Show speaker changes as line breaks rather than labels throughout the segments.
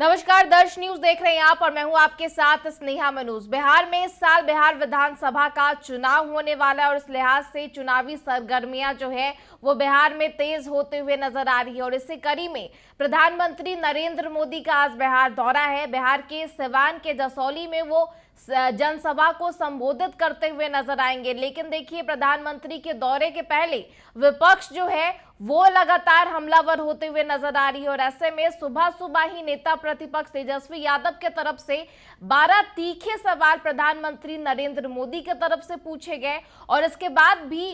नमस्कार, दर्श न्यूज देख रहे हैं आप और मैं हूं आपके साथ स्नेहा मनोज। बिहार में इस साल बिहार विधानसभा का चुनाव होने वाला है और इस लिहाज से चुनावी सरगर्मियां जो है वो बिहार में तेज होते हुए नजर आ रही है। और इसी कड़ी में प्रधानमंत्री नरेंद्र मोदी का आज बिहार दौरा है। बिहार के सिवान के जसौली में वो जनसभा को संबोधित करते हुए नजर आएंगे। लेकिन देखिए, प्रधानमंत्री के दौरे के पहले विपक्ष जो है वो लगातार हमलावर होते हुए नजर आ रही है और ऐसे में सुबह सुबह ही नेता प्रतिपक्ष तेजस्वी यादव के तरफ से 12 तीखे सवाल प्रधानमंत्री नरेंद्र मोदी के तरफ से पूछे गए। और इसके बाद भी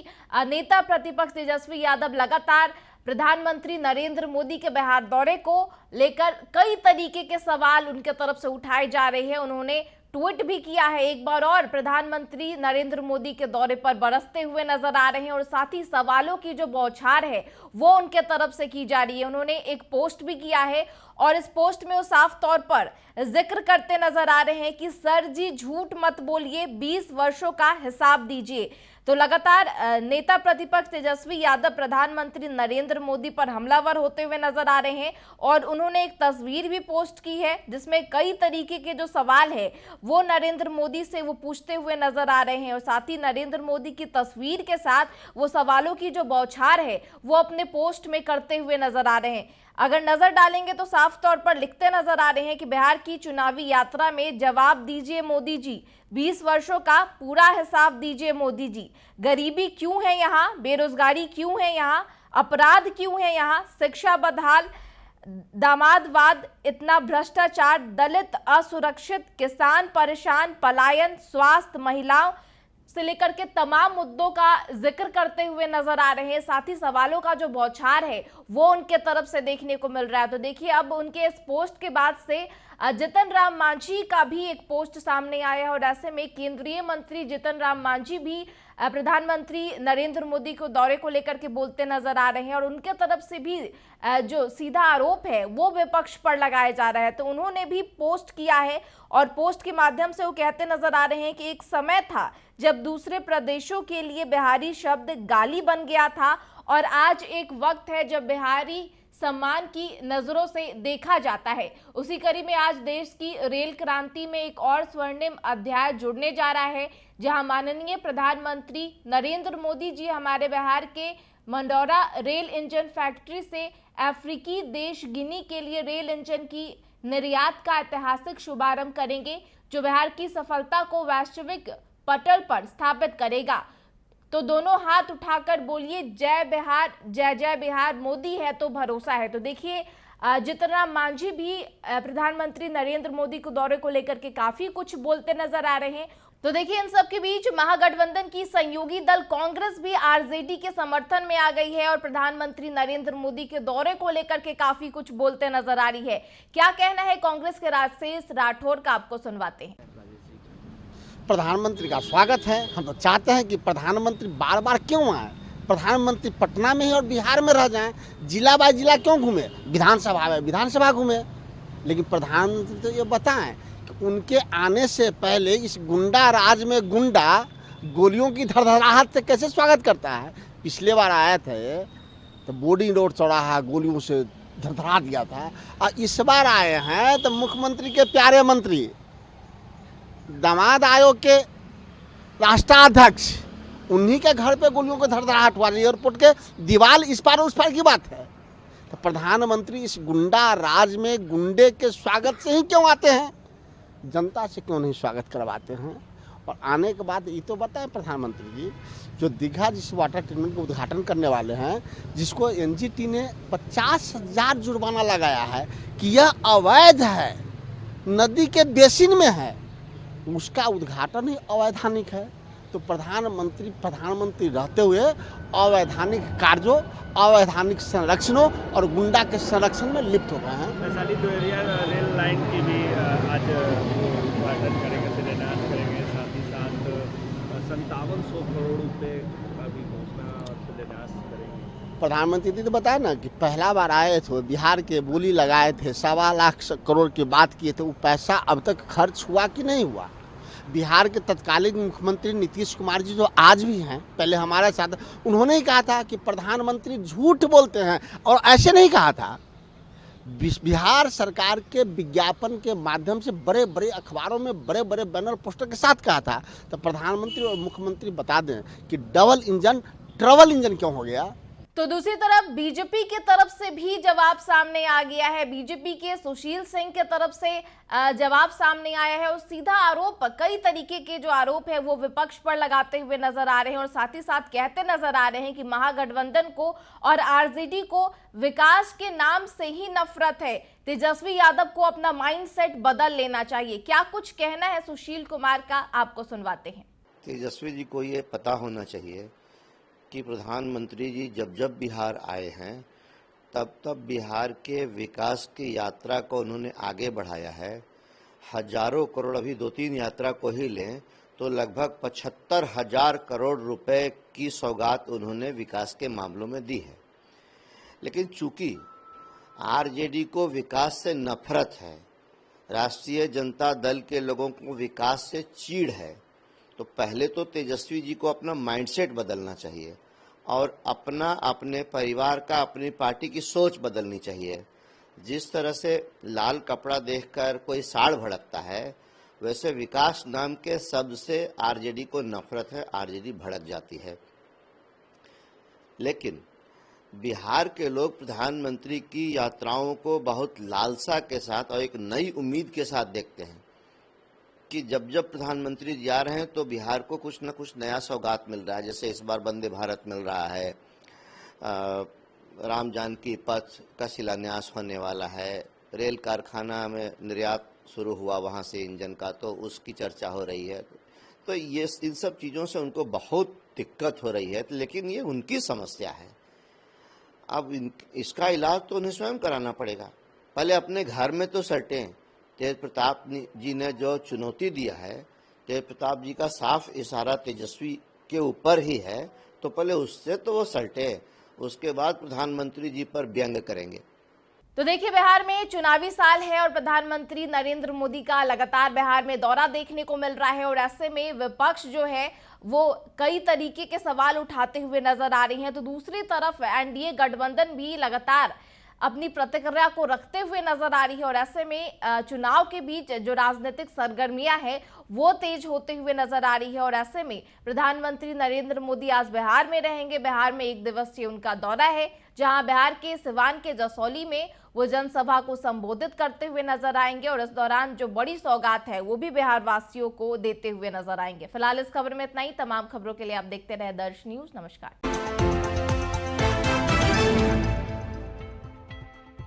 नेता प्रतिपक्ष तेजस्वी यादव लगातार प्रधानमंत्री नरेंद्र मोदी के बिहार दौरे को लेकर कई तरीके के सवाल उनके तरफ से उठाए जा रहे हैं। उन्होंने ट्वीट भी किया है, एक बार और प्रधानमंत्री नरेंद्र मोदी के दौरे पर बरसते हुए नजर आ रहे हैं और साथ ही सवालों की जो बौछार है वो उनके तरफ से की जा रही है। उन्होंने एक पोस्ट भी किया है और इस पोस्ट में वो साफ तौर पर जिक्र करते नजर आ रहे हैं कि सर जी झूठ मत बोलिए, 20 वर्षों का हिसाब दीजिए। तो लगातार नेता प्रतिपक्ष तेजस्वी यादव प्रधानमंत्री नरेंद्र मोदी पर हमलावर होते हुए नजर आ रहे हैं और उन्होंने एक तस्वीर भी पोस्ट की है जिसमें कई तरीके के जो सवाल है वो नरेंद्र मोदी से वो पूछते हुए नजर आ रहे हैं और साथ ही नरेंद्र मोदी की तस्वीर के साथ वो सवालों की जो बौछार है वो अपने पोस्ट में करते हुए नजर आ रहे हैं। अगर नजर डालेंगे तो साफ तौर पर लिखते नजर आ रहे हैं कि बिहार की चुनावी यात्रा में जवाब दीजिए मोदी जी, 20 वर्षों का पूरा हिसाब दीजिए मोदी जी। गरीबी क्यों है यहाँ, बेरोजगारी क्यों है यहाँ, अपराध क्यों है यहाँ, शिक्षा बदहाल, दामादवाद, इतना भ्रष्टाचार, दलित असुरक्षित, किसान परेशान, पलायन, स्वास्थ्य, महिलाओं से लेकर के तमाम मुद्दों का जिक्र करते हुए नजर आ रहे हैं। साथ ही सवालों का जो बौछार है वो उनके तरफ से देखने को मिल रहा है। तो देखिए, अब उनके इस पोस्ट के बाद से जीतन राम मांझी का भी एक पोस्ट सामने आया है और ऐसे में केंद्रीय मंत्री जीतन राम मांझी भी प्रधानमंत्री नरेंद्र मोदी को दौरे को लेकर के बोलते नजर आ रहे हैं और उनके तरफ से भी जो सीधा आरोप है वो विपक्ष पर लगाया जा रहा है। तो उन्होंने भी पोस्ट किया है और पोस्ट के माध्यम से वो कहते नजर आ रहे हैं कि एक समय था जब दूसरे प्रदेशों के लिए बिहारी शब्द गाली बन गया था और आज एक वक्त है जब बिहारी सम्मान की नजरों से देखा जाता है। उसी कड़ी में आज देश की रेल क्रांति में एक और स्वर्णिम अध्याय जुड़ने जा रहा है, जहां माननीय प्रधानमंत्री नरेंद्र मोदी जी हमारे बिहार के मंडौरा रेल इंजन फैक्ट्री से अफ्रीकी देश गिनी के लिए रेल इंजन की निर्यात का ऐतिहासिक शुभारंभ करेंगे, जो बिहार की सफलता को वैश्विक पटल पर स्थापित करेगा। तो दोनों हाथ उठाकर बोलिए जय बिहार, जय जय बिहार, मोदी है तो भरोसा है। तो देखिए, जीतन राम मांझी भी प्रधानमंत्री नरेंद्र मोदी को दौरे को लेकर के काफी कुछ बोलते नजर आ रहे हैं। तो देखिए, इन सब के बीच महागठबंधन की सहयोगी दल कांग्रेस भी आरजेडी के समर्थन में आ गई है और प्रधानमंत्री नरेंद्र मोदी के दौरे को लेकर के काफी कुछ बोलते नजर आ रही है। क्या कहना है कांग्रेस के राजशेष राठौर का, आपको सुनवाते हैं।
प्रधानमंत्री का स्वागत है। हम तो चाहते हैं कि प्रधानमंत्री बार बार क्यों आए, प्रधानमंत्री पटना में ही और बिहार में रह जाएं, जिला बाय जिला क्यों घूमे, विधानसभा में विधानसभा घूमे। लेकिन प्रधानमंत्री तो ये बताएं कि उनके आने से पहले इस गुंडा राज में गुंडा गोलियों की धड़धड़ाहट से कैसे स्वागत करता है। पिछले बार आए थे तो बोर्डिंग रोड चौराहा गोलियों से धड़धड़ा दिया था और इस बार आए हैं तो मुख्यमंत्री के प्यारे मंत्री, दामाद आयोग के राष्ट्राध्यक्ष, उन्हीं के घर पे गोलियों को धड़धड़ाहट हुआ। एयरपोर्ट के दीवार इस पार उस पार की बात है। तो प्रधानमंत्री इस गुंडा राज में गुंडे के स्वागत से ही क्यों आते हैं, जनता से क्यों नहीं स्वागत करवाते हैं। और आने के बाद ये तो बताएं प्रधानमंत्री जी, जो दीघा जिस वाटर ट्रीटमेंट का उद्घाटन करने वाले हैं, जिसको एनजीटी ने 50,000 जुर्माना लगाया है कि यह अवैध है, नदी के बेसिन में है, उसका उद्घाटन ही अवैधानिक है। तो प्रधानमंत्री रहते हुए अवैधानिक कार्यों, अवैधानिक संरक्षणों और गुंडा के संरक्षण में लिप्त हो गए हैं।
वैशाली दोहरिया रेल लाइन की भी आज उद्घाटन करेंगे, शिलान्यास करेंगे, साथ ही साथ 5700 करोड़ रुपए का भी घोषणा और शिलान्यास करेंगे।
प्रधानमंत्री ने तो बताया ना कि पहला बार आए थे, बिहार के बोली लगाए थे, 1.25 लाख करोड़ की बात किए थे। वो पैसा अब तक खर्च हुआ कि नहीं हुआ। बिहार के तत्कालीन मुख्यमंत्री नीतीश कुमार जी जो आज भी हैं, पहले हमारे साथ, उन्होंने ही कहा था कि प्रधानमंत्री झूठ बोलते हैं और ऐसे नहीं कहा था। बिहार सरकार के विज्ञापन के माध्यम से बड़े बड़े अखबारों में बड़े बड़े बैनर पोस्टर के साथ कहा था, तो प्रधानमंत्री और मुख्यमंत्री बता दें कि डबल इंजन ट्रबल इंजन क्यों हो गया।
तो दूसरी तरफ बीजेपी की तरफ से भी जवाब सामने आ गया है। बीजेपी के सुशील सिंह की तरफ से जवाब सामने आया है और सीधा आरोप, कई तरीके के जो आरोप है वो विपक्ष पर लगाते हुए नजर आ रहे हैं और साथ ही साथ कहते नजर आ रहे हैं कि महागठबंधन को और आरजेडी को विकास के नाम से ही नफरत है। तेजस्वी यादव को अपना माइंडसेट बदल लेना चाहिए। क्या कुछ कहना है सुशील कुमार का, आपको सुनवाते हैं।
तेजस्वी जी को ये पता होना चाहिए कि प्रधानमंत्री जी जब जब बिहार आए हैं तब तब बिहार के विकास की यात्रा को उन्होंने आगे बढ़ाया है। हजारों करोड़, अभी 2-3 यात्रा को ही लें तो लगभग 75,000 करोड़ रुपए की सौगात उन्होंने विकास के मामलों में दी है। लेकिन चूंकि आरजेडी को विकास से नफरत है, राष्ट्रीय जनता दल के लोगों को विकास से चीड़ है, तो पहले तो तेजस्वी जी को अपना माइंडसेट बदलना चाहिए और अपने परिवार का, अपनी पार्टी की सोच बदलनी चाहिए। जिस तरह से लाल कपड़ा देखकर कोई साड़ भड़कता है, वैसे विकास नाम के शब्द से आरजेडी को नफरत है, आरजेडी भड़क जाती है। लेकिन बिहार के लोग प्रधानमंत्री की यात्राओं को बहुत लालसा के साथ और एक नई उम्मीद के साथ देखते हैं कि जब जब प्रधानमंत्री जा रहे हैं तो बिहार को कुछ न कुछ नया सौगात मिल रहा है। जैसे इस बार वंदे भारत मिल रहा है, राम जानकी पथ का शिलान्यास होने वाला है, रेल कारखाना में निर्यात शुरू हुआ वहां से इंजन का, तो उसकी चर्चा हो रही है। तो ये इन सब चीज़ों से उनको बहुत दिक्कत हो रही है, लेकिन ये उनकी समस्या है। अब इसका इलाज तो उन्हें स्वयं कराना पड़ेगा। पहले अपने घर में तो सटें। तेज प्रताप जी ने जो चुनौती दिया है, तेज प्रताप जी का साफ इशारा तेजस्वी के ऊपर ही है, तो पहले उससे तो वो सटे, उसके बाद प्रधानमंत्री जी पर व्यंग करेंगे।
तो देखिए, बिहार में चुनावी साल है और प्रधानमंत्री नरेंद्र मोदी का लगातार बिहार में दौरा देखने को मिल रहा है और ऐसे में विपक्ष जो है वो कई तरीके के सवाल उठाते हुए नजर आ रही हैं। तो दूसरी तरफ एनडीए गठबंधन भी लगातार अपनी प्रतिक्रिया को रखते हुए नजर आ रही है और ऐसे में चुनाव के बीच जो राजनीतिक सरगर्मियां हैं वो तेज होते हुए नजर आ रही है और ऐसे में प्रधानमंत्री नरेंद्र मोदी आज बिहार में रहेंगे। बिहार में 1 दिवसीय उनका दौरा है, जहां बिहार के सिवान के जसौली में वो जनसभा को संबोधित करते हुए नजर आएंगे और इस दौरान जो बड़ी सौगात है वो भी बिहार वासियों को देते हुए नजर आएंगे। फिलहाल इस खबर में इतना ही। तमाम खबरों के लिए आप देखते रहे दर्श न्यूज। नमस्कार।